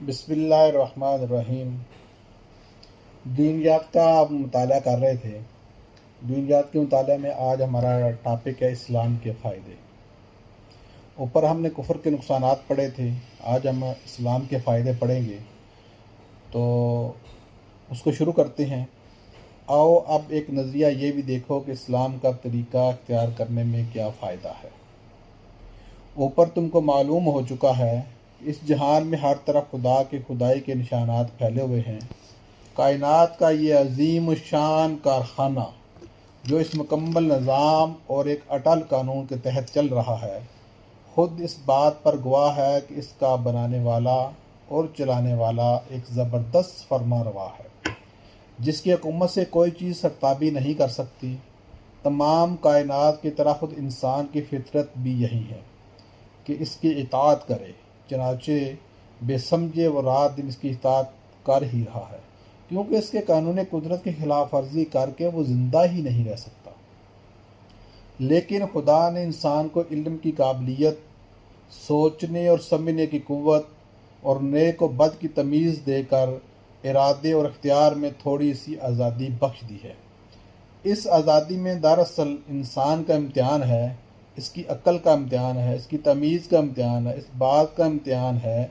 بسم اللہ الرحمن الرحیم۔ دینیات کا آپ مطالعہ کر رہے تھے۔ دینیات کے مطالعہ میں آج ہمارا ٹاپک ہے اسلام کے فائدے۔ اوپر ہم نے کفر کے نقصانات پڑھے تھے، آج ہم اسلام کے فائدے پڑھیں گے، تو اس کو شروع کرتے ہیں۔ آؤ اب ایک نظریہ یہ بھی دیکھو کہ اسلام کا طریقہ اختیار کرنے میں کیا فائدہ ہے۔ اوپر تم کو معلوم ہو چکا ہے، اس جہان میں ہر طرف خدا کے خدائی کے نشانات پھیلے ہوئے ہیں۔ کائنات کا یہ عظیم الشان کارخانہ جو اس مکمل نظام اور ایک اٹل قانون کے تحت چل رہا ہے، خود اس بات پر گواہ ہے کہ اس کا بنانے والا اور چلانے والا ایک زبردست فرما روا ہے، جس کی حکومت سے کوئی چیز سرتابی نہیں کر سکتی۔ تمام کائنات کی طرح خود انسان کی فطرت بھی یہی ہے کہ اس کی اطاعت کرے، چنانچہ بے سمجھے وہ رات دن اس کی اطاعت کر ہی رہا ہے، کیونکہ اس کے قانون قدرت کی خلاف ورزی کر کے وہ زندہ ہی نہیں رہ سکتا۔ لیکن خدا نے انسان کو علم کی قابلیت، سوچنے اور سمجھنے کی قوت اور نیک و بد کی تمیز دے کر ارادے اور اختیار میں تھوڑی سی آزادی بخش دی ہے۔ اس آزادی میں دراصل انسان کا امتحان ہے، اس کی عقل کا امتحان ہے، اس کی تمیز کا امتحان ہے، اس بات کا امتحان ہے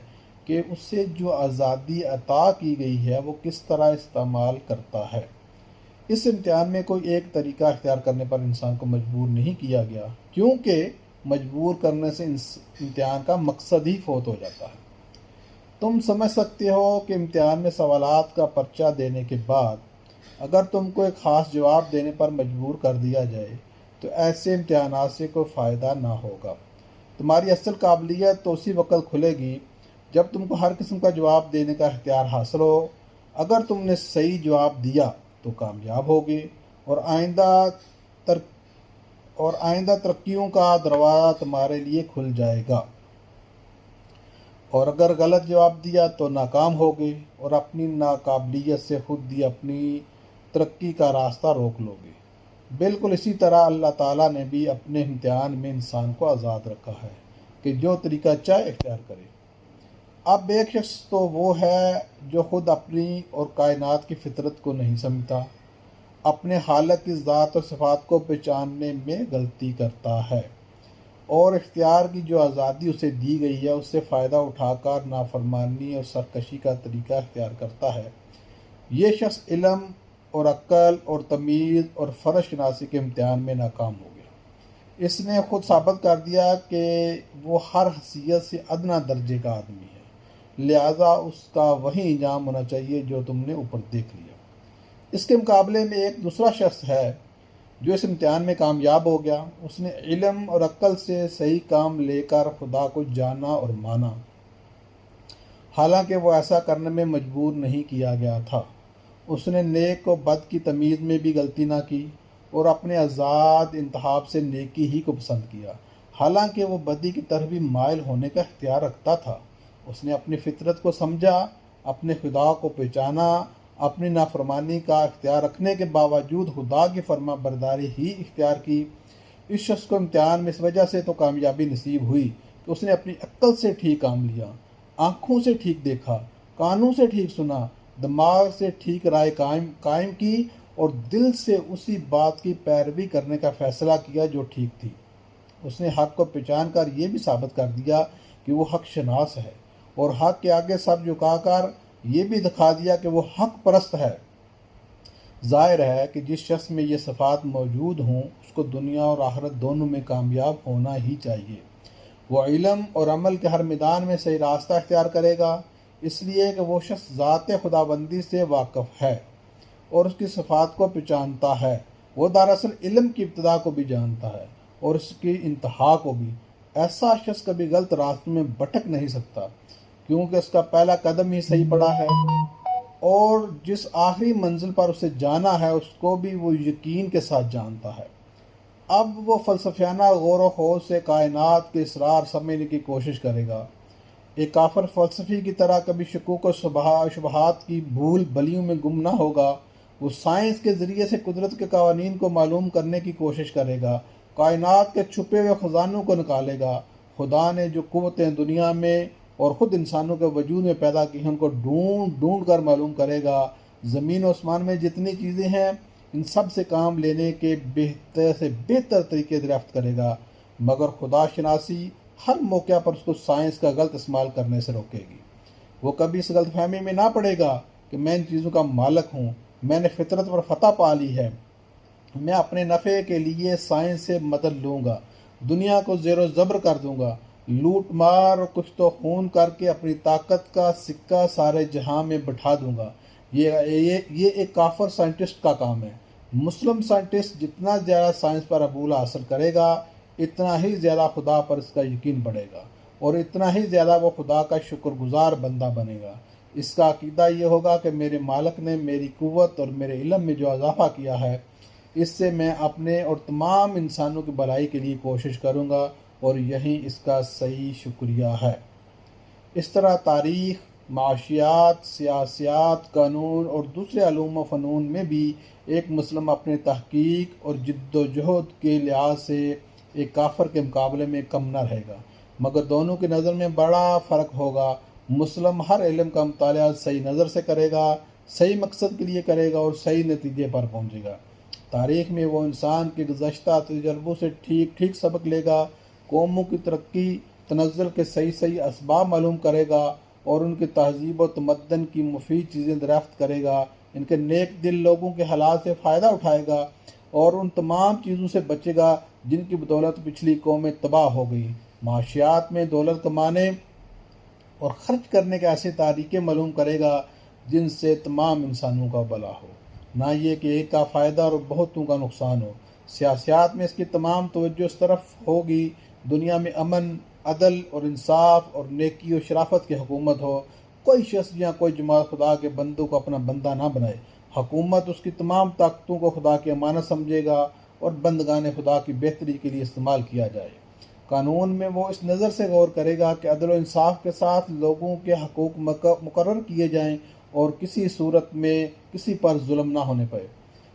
کہ اسے جو آزادی عطا کی گئی ہے وہ کس طرح استعمال کرتا ہے۔ اس امتحان میں کوئی ایک طریقہ اختیار کرنے پر انسان کو مجبور نہیں کیا گیا، کیونکہ مجبور کرنے سے امتحان کا مقصد ہی فوت ہو جاتا ہے۔ تم سمجھ سکتے ہو کہ امتحان میں سوالات کا پرچہ دینے کے بعد اگر تم کو ایک خاص جواب دینے پر مجبور کر دیا جائے تو ایسے امتحانات سے کوئی فائدہ نہ ہوگا۔ تمہاری اصل قابلیت تو اسی وقت کھلے گی جب تم کو ہر قسم کا جواب دینے کا اختیار حاصل ہو۔ اگر تم نے صحیح جواب دیا تو کامیاب ہوگے اور آئندہ ترقیوں کا دروازہ تمہارے لیے کھل جائے گا، اور اگر غلط جواب دیا تو ناکام ہوگے اور اپنی ناقابلیت سے خود ہی اپنی ترقی کا راستہ روک لو گے۔ بالکل اسی طرح اللہ تعالیٰ نے بھی اپنے امتحان میں انسان کو آزاد رکھا ہے کہ جو طریقہ چاہے اختیار کرے۔ اب ایک شخص تو وہ ہے جو خود اپنی اور کائنات کی فطرت کو نہیں سمجھتا، اپنے خالق کی ذات اور صفات کو پہچاننے میں غلطی کرتا ہے، اور اختیار کی جو آزادی اسے دی گئی ہے اس سے فائدہ اٹھا کر نافرمانی اور سرکشی کا طریقہ اختیار کرتا ہے۔ یہ شخص علم اور عقل اور تمیز اور فرض شناسی کے امتحان میں ناکام ہو گیا۔ اس نے خود ثابت کر دیا کہ وہ ہر حیثیت سے ادنیٰ درجے کا آدمی ہے، لہذا اس کا وہی انجام ہونا چاہیے جو تم نے اوپر دیکھ لیا۔ اس کے مقابلے میں ایک دوسرا شخص ہے جو اس امتحان میں کامیاب ہو گیا۔ اس نے علم اور عقل سے صحیح کام لے کر خدا کو جانا اور مانا، حالانکہ وہ ایسا کرنے میں مجبور نہیں کیا گیا تھا۔ اس نے نیک و بد کی تمیز میں بھی غلطی نہ کی اور اپنے آزاد انتخاب سے نیکی ہی کو پسند کیا، حالانکہ وہ بدی کی طرف بھی مائل ہونے کا اختیار رکھتا تھا۔ اس نے اپنی فطرت کو سمجھا، اپنے خدا کو پہچانا، اپنی نافرمانی کا اختیار رکھنے کے باوجود خدا کی فرما برداری ہی اختیار کی۔ اس شخص کو امتحان میں اس وجہ سے تو کامیابی نصیب ہوئی کہ اس نے اپنی عقل سے ٹھیک کام لیا، آنکھوں سے ٹھیک دیکھا، کانوں سے ٹھیک سنا، دماغ سے ٹھیک رائے قائم کی اور دل سے اسی بات کی پیروی کرنے کا فیصلہ کیا جو ٹھیک تھی۔ اس نے حق کو پہچان کر یہ بھی ثابت کر دیا کہ وہ حق شناس ہے، اور حق کے آگے سب جھکا کر یہ بھی دکھا دیا کہ وہ حق پرست ہے۔ ظاہر ہے کہ جس شخص میں یہ صفات موجود ہوں اس کو دنیا اور آخرت دونوں میں کامیاب ہونا ہی چاہیے۔ وہ علم اور عمل کے ہر میدان میں صحیح راستہ اختیار کرے گا، اس لیے کہ وہ شخص ذات خداوندی سے واقف ہے اور اس کی صفات کو پہچانتا ہے۔ وہ دراصل علم کی ابتدا کو بھی جانتا ہے اور اس کی انتہا کو بھی۔ ایسا شخص کبھی غلط راستوں میں بھٹک نہیں سکتا، کیونکہ اس کا پہلا قدم ہی صحیح پڑا ہے، اور جس آخری منزل پر اسے جانا ہے اس کو بھی وہ یقین کے ساتھ جانتا ہے۔ اب وہ فلسفیانہ غور و خوض سے کائنات کے اسرار سمجھنے کی کوشش کرے گا۔ ایک کافر فلسفی کی طرح کبھی شکوک و شبہات کی بھول بھلیوں میں گم نہ ہوگا۔ وہ سائنس کے ذریعے سے قدرت کے قوانین کو معلوم کرنے کی کوشش کرے گا، کائنات کے چھپے ہوئے خزانوں کو نکالے گا۔ خدا نے جو قوتیں دنیا میں اور خود انسانوں کے وجود میں پیدا کی ہیں ان کو ڈھونڈ ڈھونڈ کر معلوم کرے گا۔ زمین و آسمان میں جتنی چیزیں ہیں ان سب سے کام لینے کے بہتر سے بہتر طریقے دریافت کرے گا، مگر خدا شناسی ہر موقع پر اس کو سائنس کا غلط استعمال کرنے سے روکے گی۔ وہ کبھی اس غلط فہمی میں نہ پڑے گا کہ میں ان چیزوں کا مالک ہوں، میں نے فطرت پر فتح پا لی ہے، میں اپنے نفع کے لیے سائنس سے مدد لوں گا، دنیا کو زیر و زبر کر دوں گا، لوٹ مار اور کچھ تو خون کر کے اپنی طاقت کا سکہ سارے جہاں میں بٹھا دوں گا۔ یہ ایک کافر سائنٹسٹ کا کام ہے۔ مسلم سائنٹسٹ جتنا زیادہ سائنس پر عبول حاصل کرے گا اتنا ہی زیادہ خدا پر اس کا یقین بڑھے گا اور اتنا ہی زیادہ وہ خدا کا شکر گزار بندہ بنے گا۔ اس کا عقیدہ یہ ہوگا کہ میرے مالک نے میری قوت اور میرے علم میں جو اضافہ کیا ہے اس سے میں اپنے اور تمام انسانوں کی بھلائی کے لیے کوشش کروں گا اور یہی اس کا صحیح شکریہ ہے۔ اس طرح تاریخ، معاشیات، سیاسیات، قانون اور دوسرے علوم و فنون میں بھی ایک مسلم اپنے تحقیق اور جد و جہد کے لحاظ سے ایک کافر کے مقابلے میں کم نہ رہے گا، مگر دونوں کی نظر میں بڑا فرق ہوگا۔ مسلم ہر علم کا مطالعہ صحیح نظر سے کرے گا، صحیح مقصد کے لیے کرے گا اور صحیح نتیجے پر پہنچے گا۔ تاریخ میں وہ انسان کے گزشتہ تجربوں سے ٹھیک ٹھیک سبق لے گا، قوموں کی ترقی تنزل کے صحیح اسباب معلوم کرے گا اور ان کی تہذیب و تمدن کی مفید چیزیں دریافت کرے گا، ان کے نیک دل لوگوں کے حالات سے فائدہ اٹھائے گا اور ان تمام چیزوں سے بچے گا جن کی بدولت پچھلی قومیں تباہ ہو گئی۔ معاشیات میں دولت کمانے اور خرچ کرنے کے ایسے طریقے معلوم کرے گا جن سے تمام انسانوں کا بھلا ہو، نہ یہ کہ ایک کا فائدہ اور بہتوں کا نقصان ہو۔ سیاسیات میں اس کی تمام توجہ اس طرف ہوگی دنیا میں امن، عدل اور انصاف اور نیکی و شرافت کی حکومت ہو۔ کوئی شخص یا کوئی جماعت خدا کے بندوں کو اپنا بندہ نہ بنائے۔ حکومت اس کی تمام طاقتوں کو خدا کی امانت سمجھے گا اور بندگان خدا کی بہتری کے لیے استعمال کیا جائے۔ قانون میں وہ اس نظر سے غور کرے گا کہ عدل و انصاف کے ساتھ لوگوں کے حقوق مقرر کیے جائیں اور کسی صورت میں کسی پر ظلم نہ ہونے پائے۔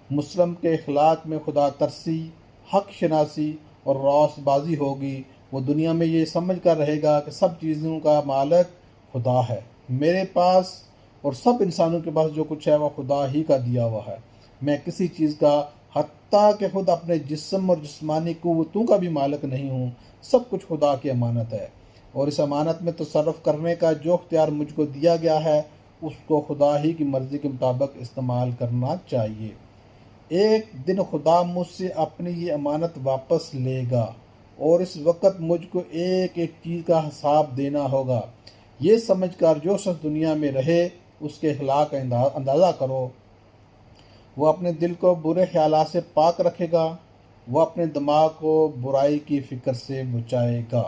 مسلم کے اخلاق میں خدا ترسی، حق شناسی اور راست بازی ہوگی۔ وہ دنیا میں یہ سمجھ کر رہے گا کہ سب چیزوں کا مالک خدا ہے، میرے پاس اور سب انسانوں کے پاس جو کچھ ہے وہ خدا ہی کا دیا ہوا ہے، میں کسی چیز کا حتیٰ کہ خود اپنے جسم اور جسمانی قوتوں کا بھی مالک نہیں ہوں، سب کچھ خدا کی امانت ہے اور اس امانت میں تصرف کرنے کا جو اختیار مجھ کو دیا گیا ہے اس کو خدا ہی کی مرضی کے مطابق استعمال کرنا چاہیے۔ ایک دن خدا مجھ سے اپنی یہ امانت واپس لے گا اور اس وقت مجھ کو ایک ایک چیز کا حساب دینا ہوگا۔ یہ سمجھ کر جو شخص دنیا میں رہے اس کے اخلاق کا اندازہ کرو۔ وہ اپنے دل کو برے خیالات سے پاک رکھے گا، وہ اپنے دماغ کو برائی کی فکر سے بچائے گا،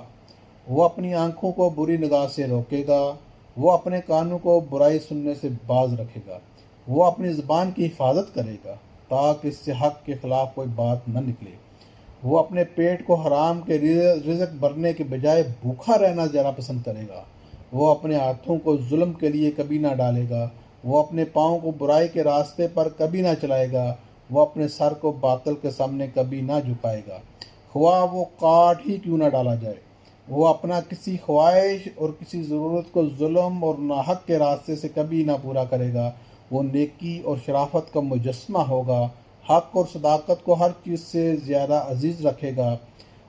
وہ اپنی آنکھوں کو بری نگاہ سے روکے گا، وہ اپنے کانوں کو برائی سننے سے باز رکھے گا، وہ اپنی زبان کی حفاظت کرے گا تاکہ اس سے حق کے خلاف کوئی بات نہ نکلے، وہ اپنے پیٹ کو حرام کے رزق بھرنے کے بجائے بھوکا رہنا زیادہ پسند کرے گا، وہ اپنے ہاتھوں کو ظلم کے لیے کبھی نہ ڈالے گا، وہ اپنے پاؤں کو برائی کے راستے پر کبھی نہ چلائے گا، وہ اپنے سر کو باطل کے سامنے کبھی نہ جھکائے گا، خواہ وہ کاٹ ہی کیوں نہ ڈالا جائے، وہ اپنا کسی خواہش اور کسی ضرورت کو ظلم اور ناحق کے راستے سے کبھی نہ پورا کرے گا، وہ نیکی اور شرافت کا مجسمہ ہوگا، حق اور صداقت کو ہر چیز سے زیادہ عزیز رکھے گا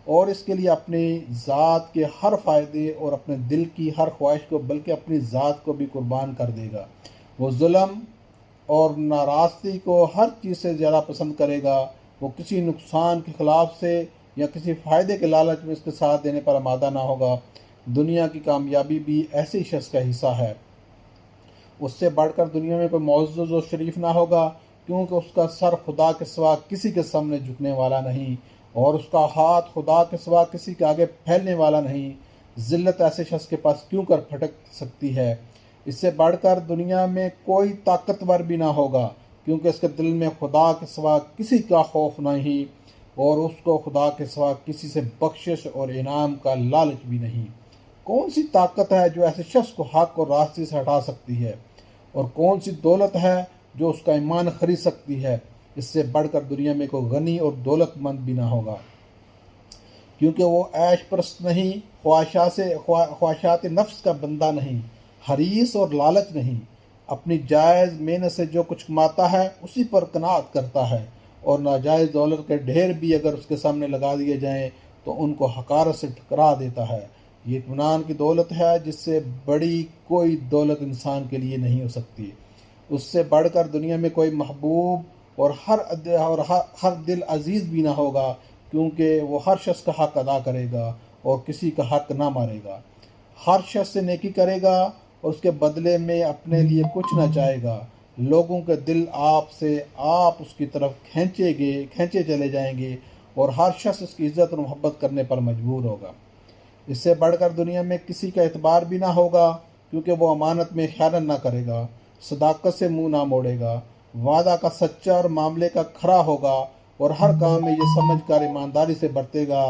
اور اس کے لیے اپنی ذات کے ہر فائدے اور اپنے دل کی ہر خواہش کو بلکہ اپنی ذات کو بھی قربان کر دے گا، وہ ظلم اور ناراستی کو ہر چیز سے زیادہ پسند کرے گا، وہ کسی نقصان کے خلاف سے یا کسی فائدے کے لالچ میں اس کے ساتھ دینے پر آمادہ نہ ہوگا۔ دنیا کی کامیابی بھی ایسے ہی شخص کا حصہ ہے، اس سے بڑھ کر دنیا میں کوئی معزز و شریف نہ ہوگا کیونکہ اس کا سر خدا کے سوا کسی کے سامنے جھکنے والا نہیں اور اس کا ہاتھ خدا کے سوا کسی کے آگے پھیلنے والا نہیں۔ ذلت ایسے شخص کے پاس کیوں کر پھٹک سکتی ہے؟ اس سے بڑھ کر دنیا میں کوئی طاقتور بھی نہ ہوگا کیونکہ اس کے دل میں خدا کے سوا کسی کا خوف نہیں اور اس کو خدا کے سوا کسی سے بخشش اور انعام کا لالچ بھی نہیں۔ کون سی طاقت ہے جو ایسے شخص کو حق اور راستے سے ہٹا سکتی ہے اور کون سی دولت ہے جو اس کا ایمان خرید سکتی ہے؟ اس سے بڑھ کر دنیا میں کوئی غنی اور دولت مند بھی نہ ہوگا کیونکہ وہ عیش پرست نہیں، خواہشات نفس کا بندہ نہیں، حریص اور لالچ نہیں، اپنی جائز محنت سے جو کچھ کماتا ہے اسی پر قناعت کرتا ہے، اور ناجائز دولت کے ڈھیر بھی اگر اس کے سامنے لگا دیے جائیں تو ان کو حقارت سے ٹھکرا دیتا ہے۔ یہ اطمینان کی دولت ہے جس سے بڑی کوئی دولت انسان کے لیے نہیں ہو سکتی۔ اس سے بڑھ کر دنیا میں کوئی محبوب اور ہر دل عزیز بھی نہ ہوگا، کیونکہ وہ ہر شخص کا حق ادا کرے گا اور کسی کا حق نہ مارے گا، ہر شخص سے نیکی کرے گا اور اس کے بدلے میں اپنے لیے کچھ نہ چاہے گا۔ لوگوں کے دل آپ اس کی طرف کھینچے چلے جائیں گے اور ہر شخص اس کی عزت اور محبت کرنے پر مجبور ہوگا۔ اس سے بڑھ کر دنیا میں کسی کا اعتبار بھی نہ ہوگا، کیونکہ وہ امانت میں خیانت نہ کرے گا، صداقت سے منہ نہ موڑے گا، وعدہ کا سچا اور معاملے کا کھرا ہوگا، اور ہر کام میں یہ سمجھ کر ایمانداری سے برتے گا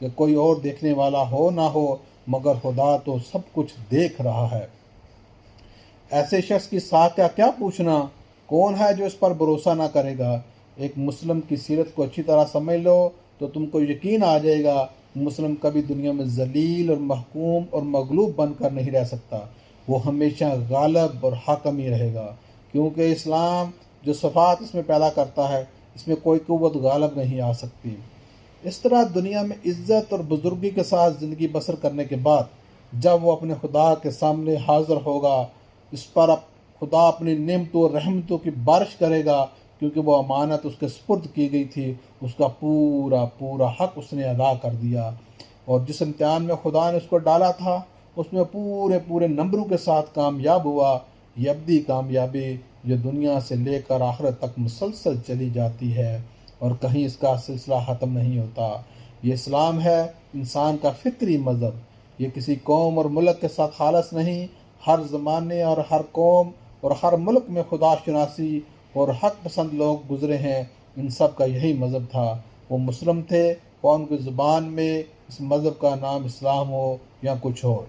کہ کوئی اور دیکھنے والا ہو نہ ہو مگر خدا تو سب کچھ دیکھ رہا ہے۔ ایسے شخص کی ساکھ کا کیا پوچھنا، کون ہے جو اس پر بھروسہ نہ کرے گا؟ ایک مسلم کی سیرت کو اچھی طرح سمجھ لو تو تم کو یقین آ جائے گا، مسلم کبھی دنیا میں ذلیل اور محکوم اور مغلوب بن کر نہیں رہ سکتا، وہ ہمیشہ غالب اور حاکم ہی رہے گا، کیونکہ اسلام جو صفات اس میں پیدا کرتا ہے اس میں کوئی قوت غالب نہیں آ سکتی۔ اس طرح دنیا میں عزت اور بزرگی کے ساتھ زندگی بسر کرنے کے بعد جب وہ اپنے خدا کے سامنے حاضر ہوگا، اس پر خدا اپنی نعمتوں اور رحمتوں کی بارش کرے گا، کیونکہ وہ امانت اس کے سپرد کی گئی تھی، اس کا پورا حق اس نے ادا کر دیا، اور جس امتحان میں خدا نے اس کو ڈالا تھا اس میں پورے نمبروں کے ساتھ کامیاب ہوا۔ یہ ابدی کامیابی جو دنیا سے لے کر آخرت تک مسلسل چلی جاتی ہے اور کہیں اس کا سلسلہ ختم نہیں ہوتا۔ یہ اسلام ہے، انسان کا فطری مذہب۔ یہ کسی قوم اور ملک کے ساتھ خالص نہیں، ہر زمانے اور ہر قوم اور ہر ملک میں خدا شناسی اور حق پسند لوگ گزرے ہیں، ان سب کا یہی مذہب تھا۔ وہ مسلم تھے، اور ان کی زبان میں اس مذہب کا نام اسلام ہو یا کچھ اور۔